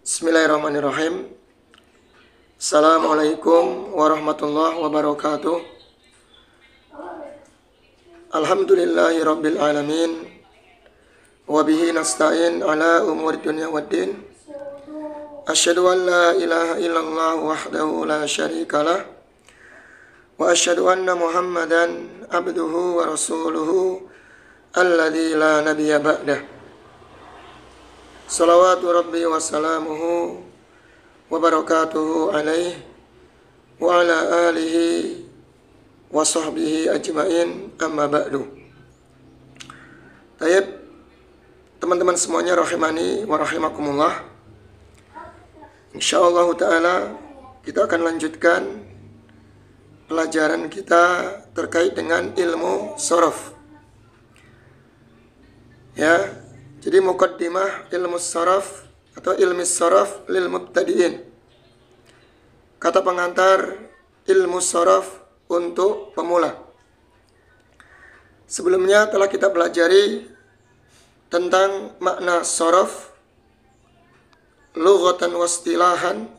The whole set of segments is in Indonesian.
Bismillahirrahmanirrahim. Assalamualaikum warahmatullahi wabarakatuh. Alhamdulillahi rabbil alamin. Wabihi nasta'in ala umuri dunya waddin. Asyhadu an la ilaha illallah wahdahu la syarikalah. Wa asyhadu anna Muhammadan abduhu wa rasuluhu alladzi la nabiyya ba'dah. Salawatu Rabbi wa salamuhu wa barakatuhu alaih wa ala alihi wa sahbihi ajma'in amma ba'du. Taib, teman-teman semuanya rahimani wa rahimakumullah. InsyaAllah ta'ala kita akan lanjutkan pelajaran kita terkait dengan ilmu sharaf. Ya, jadi muqaddimah ilmu sharaf atau ilmu sharaf lil mubtadi'in. Kata pengantar ilmu sharaf untuk pemula. Sebelumnya telah kita pelajari tentang makna sharaf lughatan wa istilahan,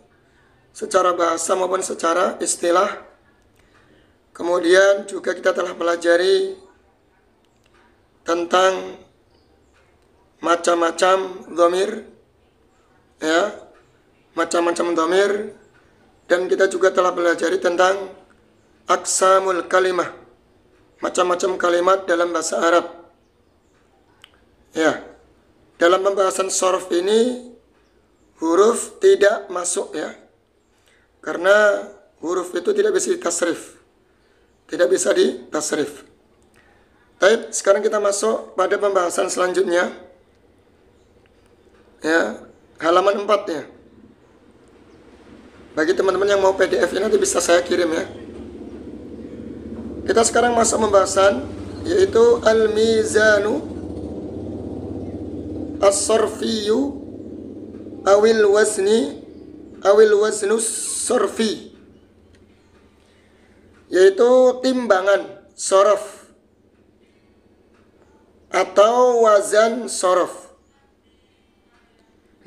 secara bahasa maupun secara istilah. Kemudian juga kita telah pelajari tentang macam-macam dhamir, ya, macam-macam dhamir, dan kita juga telah belajar tentang aqsamul kalimah, macam-macam kalimat dalam bahasa Arab. Ya, dalam pembahasan sharaf ini huruf tidak masuk, ya, karena huruf itu tidak bisa ditasrif, tidak bisa ditasrif. Baik, sekarang kita masuk pada pembahasan selanjutnya. Ya, halaman 4-nya. Bagi teman-teman yang mau PDF-nya nanti bisa saya kirim, ya. Kita sekarang masuk pembahasan yaitu al-mizanu as-sarfiyu awil waznus sarfi, yaitu timbangan sharaf atau wazan sharaf.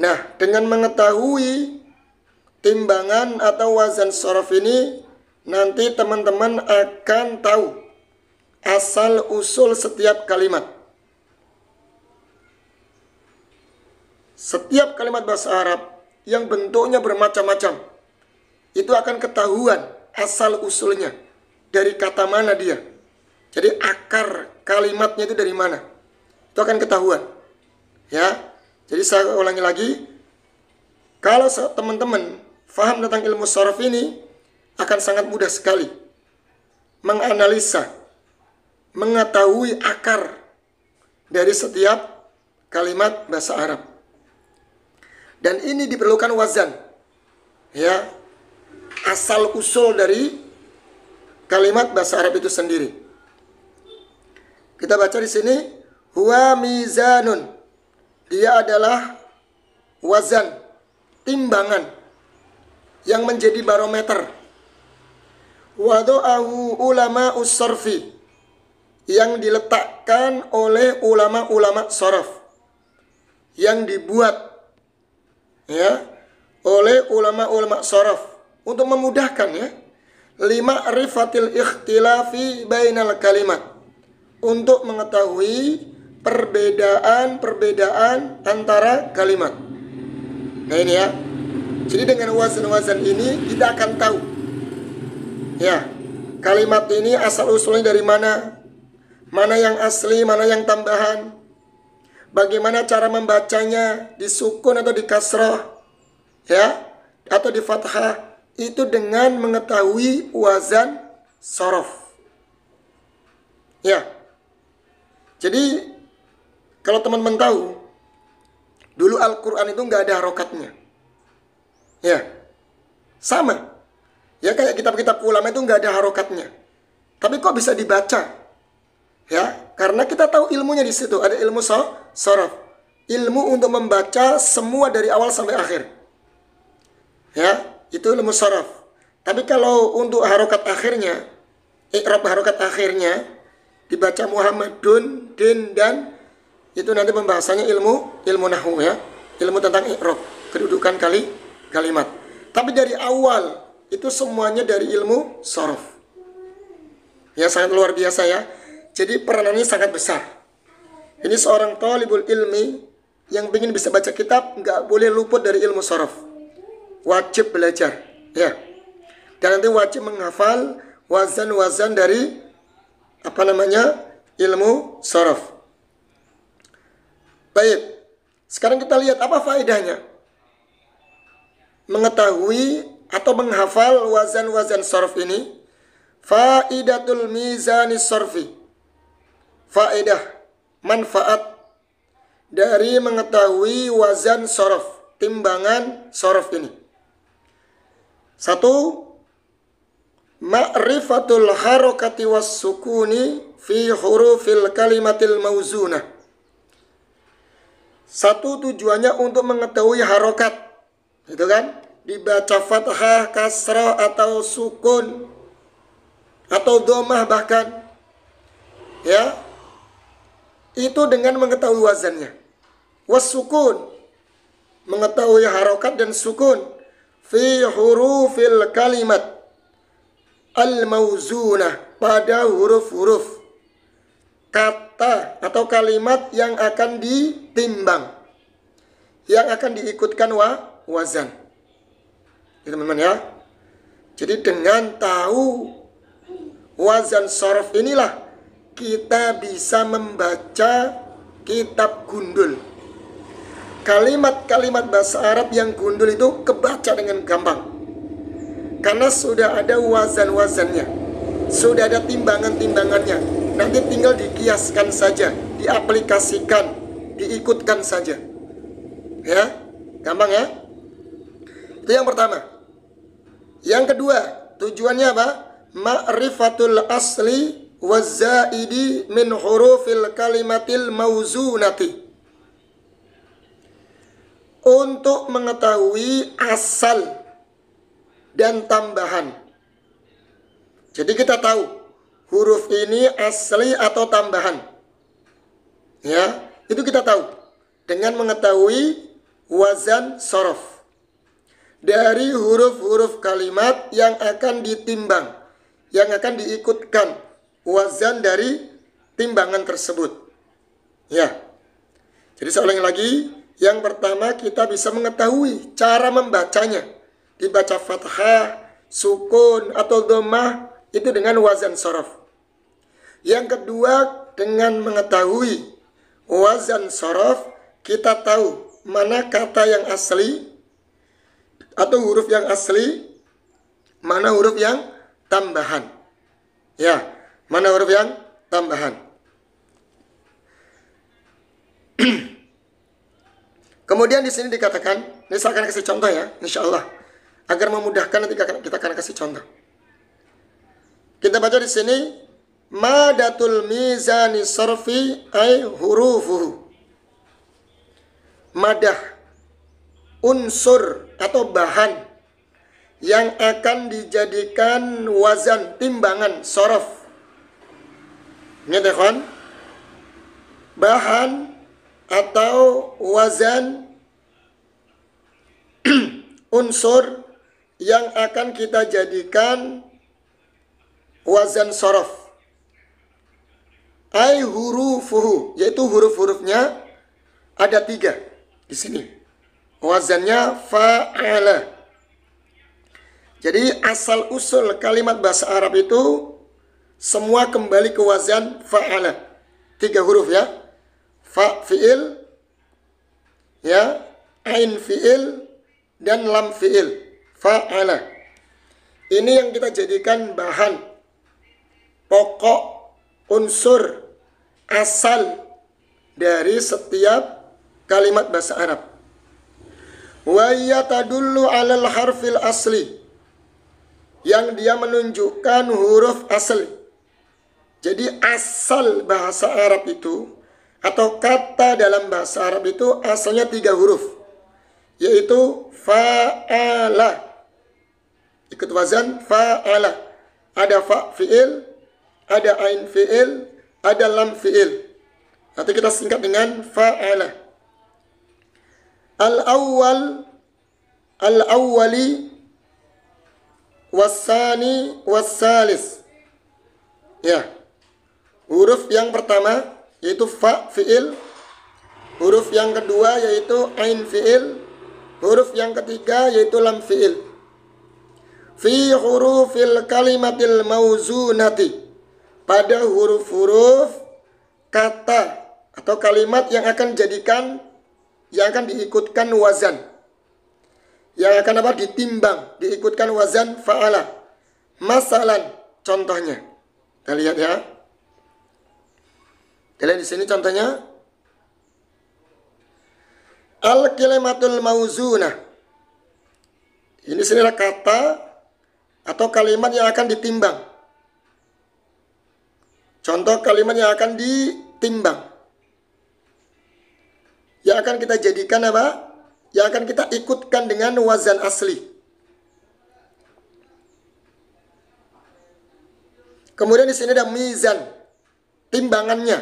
Nah, dengan mengetahui timbangan atau wazan sharaf ini, nanti teman-teman akan tahu asal usul setiap kalimat. Setiap kalimat bahasa Arab yang bentuknya bermacam-macam, itu akan ketahuan asal usulnya, dari kata mana dia. Jadi akar kalimatnya itu dari mana, itu akan ketahuan, ya. Jadi saya ulangi lagi, kalau teman-teman faham tentang ilmu sharaf ini, akan sangat mudah sekali menganalisa, mengetahui akar dari setiap kalimat bahasa Arab. Dan ini diperlukan wazan, ya, asal usul dari kalimat bahasa Arab itu sendiri. Kita baca di sini, huwa mizanun. Dia adalah wazan, timbangan yang menjadi barometer. Wadu'ahu ulama us-sarfi, yang diletakkan oleh ulama-ulama sharaf, yang dibuat, ya, oleh ulama-ulama sharaf untuk memudahkan, ya, lima rifatil ikhtilafi bainal kalimat, untuk mengetahui perbedaan antara kalimat. Nah ini, ya. Jadi dengan wazan-wazan ini kita akan tahu, ya, kalimat ini asal usulnya dari mana, mana yang asli, mana yang tambahan, bagaimana cara membacanya, disukun atau di kasrah, ya, atau di fathah, itu dengan mengetahui wazan sharaf. Ya. Jadi kalau teman-teman tahu, dulu Al-Quran itu nggak ada harokatnya. Ya, sama. Ya, kayak kitab-kitab ulama itu nggak ada harokatnya. Tapi kok bisa dibaca? Ya, karena kita tahu ilmunya di situ. Ada ilmu sharaf, ilmu untuk membaca semua dari awal sampai akhir. Ya, itu ilmu sharaf. Tapi kalau untuk harokat akhirnya, i'rab harokat akhirnya, dibaca Muhammadun, din, dan itu nanti pembahasannya ilmu nahwu, ya, ilmu tentang i'rab. kedudukan kalimat. Tapi dari awal itu semuanya dari ilmu sorof. Ya, sangat luar biasa ya. Jadi peranannya sangat besar. Ini seorang thalibul ilmi yang ingin bisa baca kitab nggak boleh luput dari ilmu sorof. Wajib belajar, ya. Dan nanti wajib menghafal wazan-wazan dari ilmu sorof. Baik, sekarang kita lihat apa faedahnya mengetahui atau menghafal wazan-wazan sorof ini. Faidatul mizanis sorfi, faedah, manfaat dari mengetahui wazan sorof, timbangan sorof ini. 1. Ma'rifatul harokati was sukuni fi hurufil kalimatil mauzunah. 1, tujuannya untuk mengetahui harokat, itu kan, dibaca fathah, kasrah, atau sukun, atau domah bahkan, ya, itu dengan mengetahui wazannya. Was sukun, mengetahui harokat dan sukun, fi hurufil kalimat al-mauzunah, pada huruf-huruf kata atau kalimat yang akan ditimbang, yang akan diikutkan wazan. Ya, teman-teman ya. Jadi dengan tahu wazan sorof inilah kita bisa membaca kitab gundul. Kalimat-kalimat bahasa Arab yang gundul itu kebaca dengan gampang, karena sudah ada wazan-wazannya, sudah ada timbangan-timbangannya. Nanti tinggal dikiaskan saja, diaplikasikan, diikutkan saja. Ya, gampang ya. Itu yang pertama. Yang kedua, tujuannya apa? Ma'rifatul asli wazzaidi min hurufil kalimatil mauzunati. Untuk mengetahui asal dan tambahan. Jadi kita tahu huruf ini asli atau tambahan. Ya, itu kita tahu dengan mengetahui wazan sorof dari huruf-huruf kalimat yang akan ditimbang, yang akan diikutkan wazan dari timbangan tersebut. Ya. Jadi saya ulangi lagi, yang pertama kita bisa mengetahui cara membacanya. Dibaca fathah, sukun, atau dhammah, itu dengan wazan sorof. Yang kedua, dengan mengetahui wazan sorof, kita tahu mana kata yang asli atau huruf yang asli, mana huruf yang tambahan. Ya, mana huruf yang tambahan. Kemudian di sini dikatakan, ini saya akan kasih contoh ya, insya Allah, agar memudahkan nanti kita akan kasih contoh. Kita baca di sini, madatul mizani sorfi ay hurufuhu. Madah, unsur atau bahan yang akan dijadikan wazan, timbangan sorof. Ini tekan, bahan atau wazan unsur yang akan kita jadikan wazan sorof. Ay hurufuhu, yaitu huruf-hurufnya ada 3 di sini. Wazannya fa'ala. Jadi asal usul kalimat bahasa Arab itu semua kembali ke wazan fa'ala. 3 huruf ya. Fa fi'il, ya, ain fi'il, dan lam fi'il. Fa'ala. Ini yang kita jadikan bahan, pokok, unsur, asal dari setiap kalimat bahasa Arab. Wa yatadullu 'alal harfil asli, yang dia menunjukkan huruf asli. Jadi asal bahasa Arab itu atau kata dalam bahasa Arab itu asalnya 3 huruf, yaitu fa'ala. Ikut wazan fa'ala. Ada fa fi'il, ada ain fi'il, ada lam fi'il. Nanti kita singkat dengan fa'ala. Al-awwal al-awwali wasani wassalis. Ya. Huruf yang pertama yaitu fa fi'il. Huruf yang kedua yaitu ain fi'il. Huruf yang ketiga yaitu lam fi'il. Fi hurufil kalimatil mauzunati. Pada huruf-huruf kata atau kalimat yang akan diikutkan wazan. Yang akan apa? Ditimbang, diikutkan wazan fa'ala. Masalan, contohnya. Kita lihat ya. Kita lihat di sini contohnya. Al-kalimatul mauzunah. Ini sinilah kata atau kalimat yang akan ditimbang. Contoh kalimat yang akan ditimbang. Yang akan kita jadikan apa? Yang akan kita ikutkan dengan wazan asli. Kemudian di sini ada mizan, timbangannya,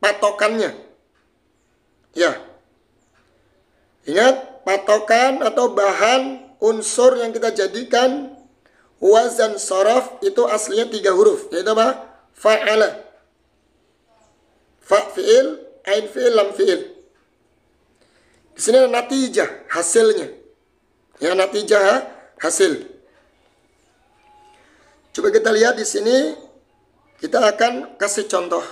patokannya. Ya. Ingat, patokan atau bahan unsur yang kita jadikan wazan sorof itu aslinya 3 huruf. Yaitu apa? Fa'ala. Fa fi'il, ain fi'il, lam fi'il. Di sini ada natijah, hasilnya. Ya, natijah, hasil. Coba kita lihat di sini, kita akan kasih contoh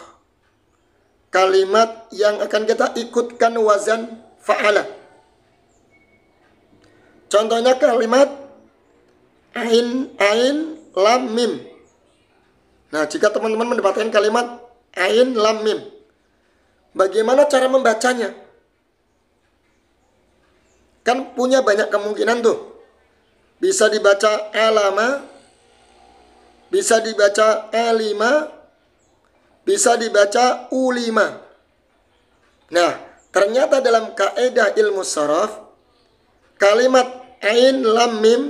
kalimat yang akan kita ikutkan wazan fa'ala. Contohnya kalimat ain, lam, mim. Nah, jika teman-teman mendapatkan kalimat ain, lam, mim, bagaimana cara membacanya? Kan punya banyak kemungkinan tuh. Bisa dibaca alama, bisa dibaca alima, bisa dibaca ulima. Nah, ternyata dalam kaidah ilmu sharaf, kalimat ain, lam, mim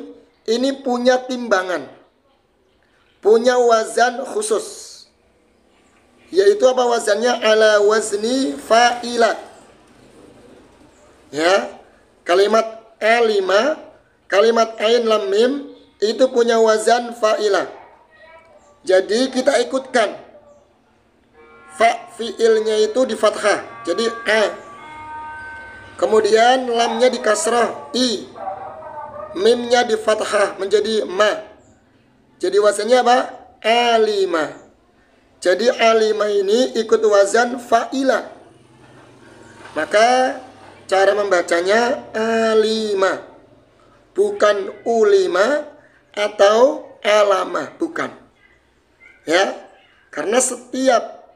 ini punya timbangan, punya wazan khusus. Yaitu apa wazannya? Ala wazni fa'ila. Ya, kalimat alima, kalimat ain, lam, mim itu punya wazan fa'ila. Jadi kita ikutkan fa fi'ilnya itu di fathah, jadi a. Kemudian lamnya di kasrah, i. Mimnya di fathah menjadi ma. Jadi wazannya apa? Alima. Jadi alima ini ikut wazan fa'ila. Maka cara membacanya alima, bukan ulima atau alama, bukan. Ya, karena setiap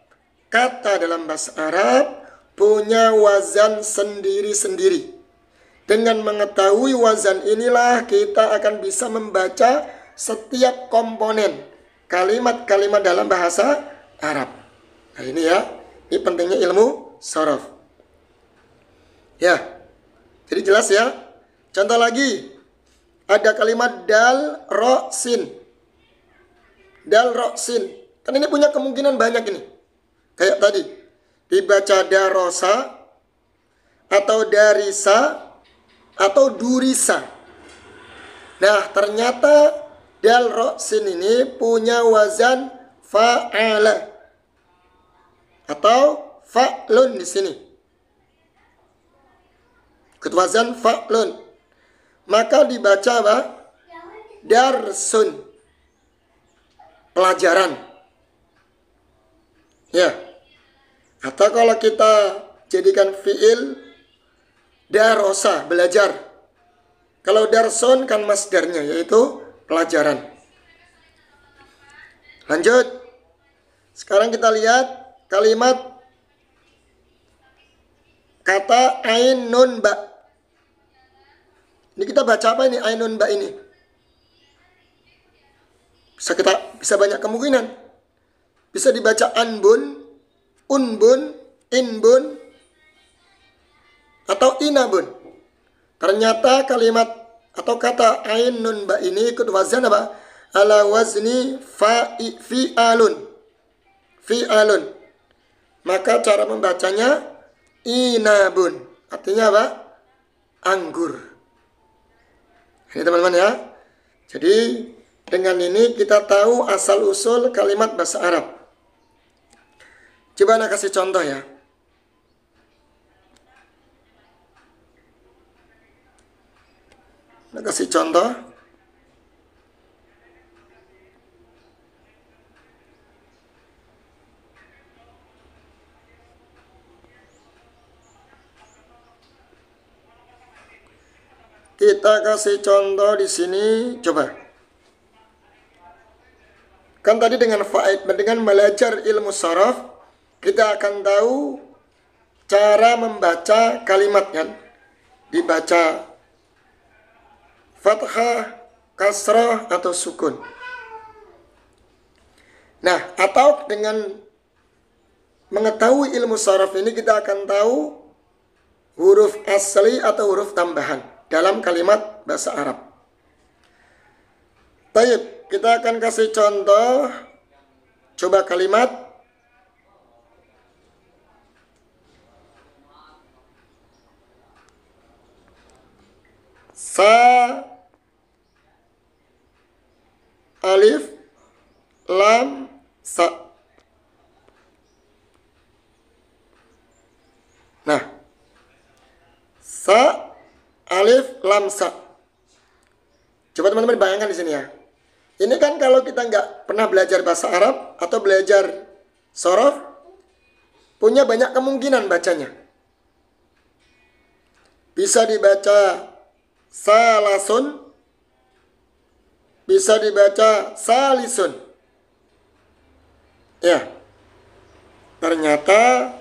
kata dalam bahasa Arab punya wazan sendiri-sendiri. Dengan mengetahui wazan inilah kita akan bisa membaca setiap komponen kalimat-kalimat dalam bahasa Arab. Nah ini ya, ini pentingnya ilmu sharaf. Ya, jadi jelas ya. Contoh lagi, ada kalimat dal, ro, sin. Dal, ro, sin. Kan ini punya kemungkinan banyak ini. Kayak tadi, dibaca darosa, atau darisa, atau durisa. Nah, ternyata dal, ro, sin ini punya wazan fa'ala atau fa'lun di sini. Wazan fa'lun. Maka dibaca apa? Darsun. Pelajaran. Ya. Atau kalau kita jadikan fi'il, darosa, belajar. Kalau darsun kan masdarnya, yaitu pelajaran. Lanjut. Sekarang kita lihat kalimat kata ain, nun, ba. Ini kita baca apa ini ain, nun, ba ini? Bisa banyak kemungkinan. Bisa dibaca anbun, unbun, inbun, atau inabun. Ternyata kalimat atau kata ain, nun, ba ini ikut wazan apa? Ala wazni fi'alun. Fi'alun. Maka cara membacanya inabun. Artinya apa? Anggur. Ini teman-teman ya. Jadi dengan ini kita tahu asal-usul kalimat bahasa Arab. Coba Anda kasih contoh ya. Anda kasih contoh. Kita kasih contoh di sini, coba. Kan tadi dengan belajar ilmu sharaf, kita akan tahu cara membaca kalimat kan. Dibaca fathah, kasrah, atau sukun. Nah, atau dengan mengetahui ilmu sharaf ini kita akan tahu huruf asli atau huruf tambahan dalam kalimat bahasa Arab. Baik, kita akan kasih contoh. Coba kalimat sa, alif, lam, sa. Nah, sa, alif, lam, sa. Coba teman-teman bayangkan di sini ya. Ini kan kalau kita nggak pernah belajar bahasa Arab atau belajar sorof, punya banyak kemungkinan bacanya. Bisa dibaca salasun, bisa dibaca salisun. Ya, ternyata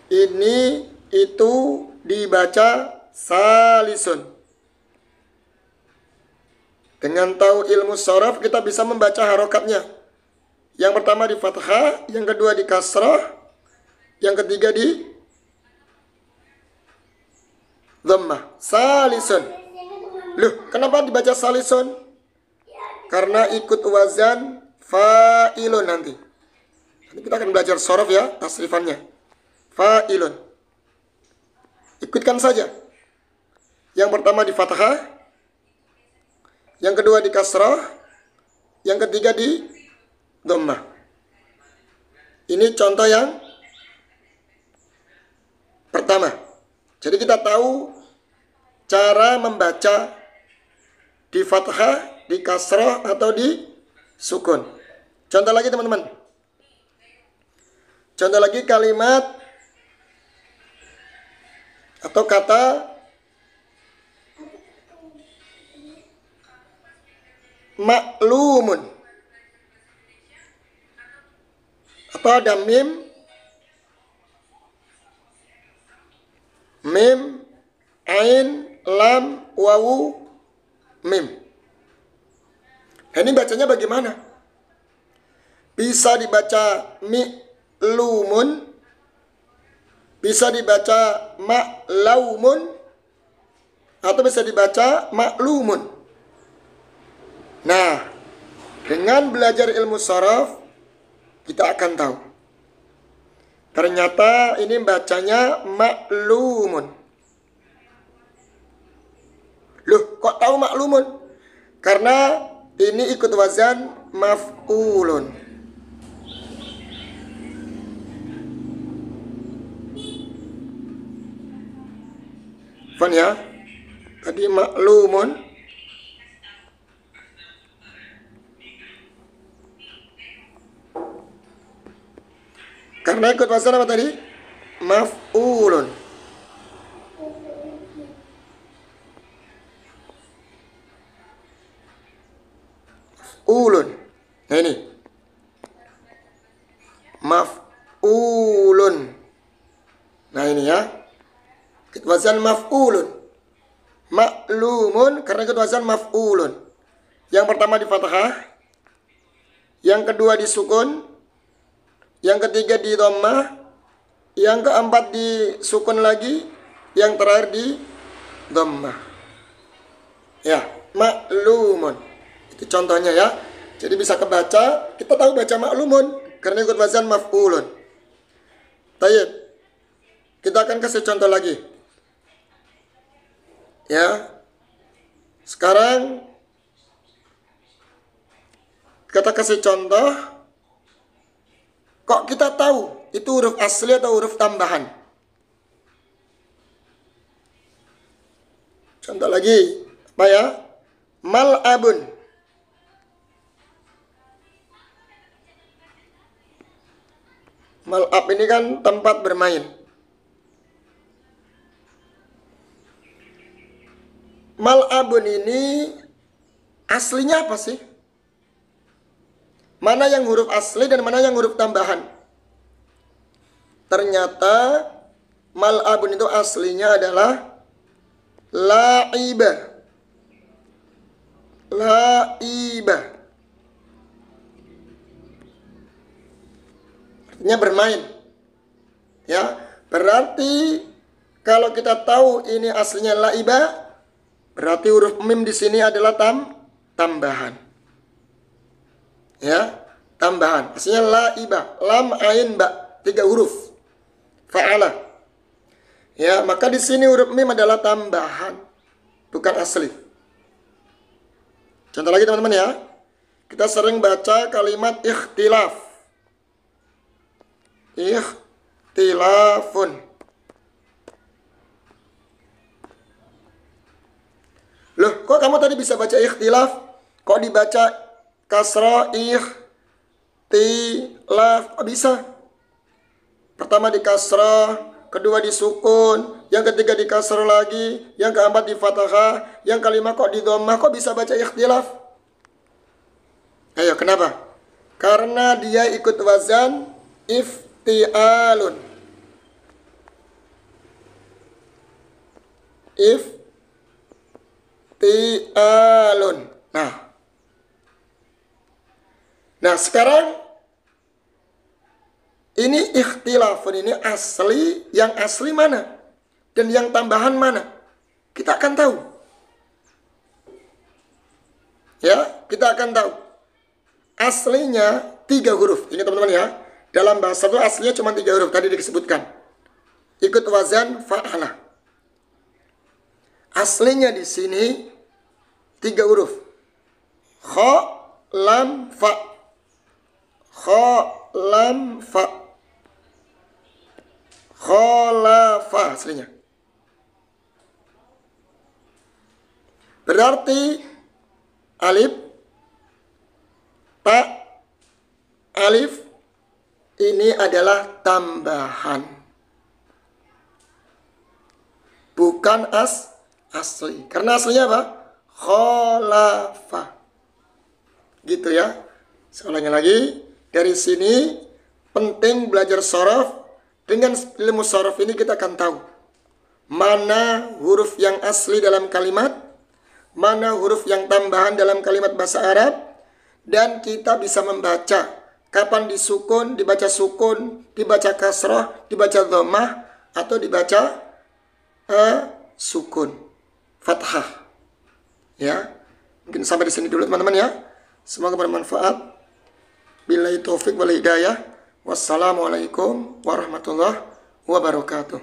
ini itu dibaca salisun. Dengan tahu ilmu sharaf kita bisa membaca harokatnya. Yang pertama di fathah, yang kedua di kasrah, yang ketiga di dhammah. Salisun. Loh, kenapa dibaca salisun? Karena ikut wazan fa'ilun nanti. Nanti kita akan belajar sharaf ya, tasrifannya. Fa'ilun. Ikutkan saja. Yang pertama di fathah, yang kedua di kasrah, yang ketiga di dhammah. Ini contoh yang pertama. Jadi kita tahu cara membaca di fathah, di kasrah, atau di sukun. Contoh lagi teman-teman. Contoh lagi kalimat atau kata maklumun. Atau ada mim, ain, lam, wawu, mim. Nah, ini bacanya bagaimana? Bisa dibaca mi'lumun, bisa dibaca ma'laumun, atau bisa dibaca maklumun. Nah, dengan belajar ilmu sharaf, kita akan tahu. Ternyata ini bacanya maklumun. Loh, kok tahu maklumun? Karena ini ikut wazan maf'ulun. Faham ya? Tadi maklumun. Karena ikut wazan apa tadi? Maf'ulun. Maf'ulun. Nah ini. Maf'ulun. Nah ini ya. Ikut wazan maf'ulun. Maklumun karena ikut wazan maf'ulun. Yang pertama di fathah. Yang kedua di sukun. Yang ketiga di dhammah, yang keempat di sukun lagi, yang terakhir di dhammah. Ya, maklumun. Itu contohnya ya. Jadi bisa kebaca, kita tahu baca maklumun karena ikut wazan maf'ulun. Tayyib. Kita akan kasih contoh lagi. Ya. Sekarang kita kasih contoh. Kok kita tahu itu huruf asli atau huruf tambahan? Contoh lagi, apa ya? Mal'abun. Mal'ab ini kan tempat bermain. Mal'abun ini aslinya apa sih? Mana yang huruf asli dan mana yang huruf tambahan? Ternyata mal'abun itu aslinya adalah la'iba. La'iba. Artinya bermain. Ya, berarti kalau kita tahu ini aslinya la'iba, berarti huruf mim di sini adalah tambahan. Ya, tambahan. Aslinya la'iba, lam ain ba, 3 huruf. Fa'ala. Ya, maka di sini huruf mim adalah tambahan, bukan asli. Contoh lagi teman-teman ya. Kita sering baca kalimat ikhtilaf. Ikhtilafun. Loh, kok kamu tadi bisa baca ikhtilaf? Kok dibaca kasra ikhtilaf? Kok bisa? Pertama di kasra, kedua di sukun, yang ketiga di kasra lagi, yang keempat di fathah, yang kelima kok di dhammah. Kok bisa baca ikhtilaf? Ayo, kenapa? Karena dia ikut wazan iftialun. Iftialun. Nah, sekarang ini ikhtilafun ini asli, yang asli mana? Dan yang tambahan mana? Kita akan tahu. Ya, kita akan tahu. Aslinya 3 huruf. Ini teman-teman ya. Dalam bahasa itu aslinya cuma 3 huruf. Tadi disebutkan. Ikut wazan fa'ala. Aslinya di sini 3 huruf. Kha, lam, fa. Kha, lam, fa. Khalafa aslinya. Berarti alif, ta, alif ini adalah tambahan, bukan asli. Karena aslinya apa? Khalafa. Gitu ya. Soalnya lagi, dari sini penting belajar shorof. Dengan ilmu shorof ini kita akan tahu mana huruf yang asli dalam kalimat, mana huruf yang tambahan dalam kalimat bahasa Arab, dan kita bisa membaca kapan disukun, dibaca sukun, dibaca kasrah, dibaca dhammah, atau dibaca sukun, fathah. Ya, mungkin sampai di sini dulu teman-teman ya. Semoga bermanfaat. Billahi taufik wal hidayah. Wassalamualaikum warahmatullahi wabarakatuh.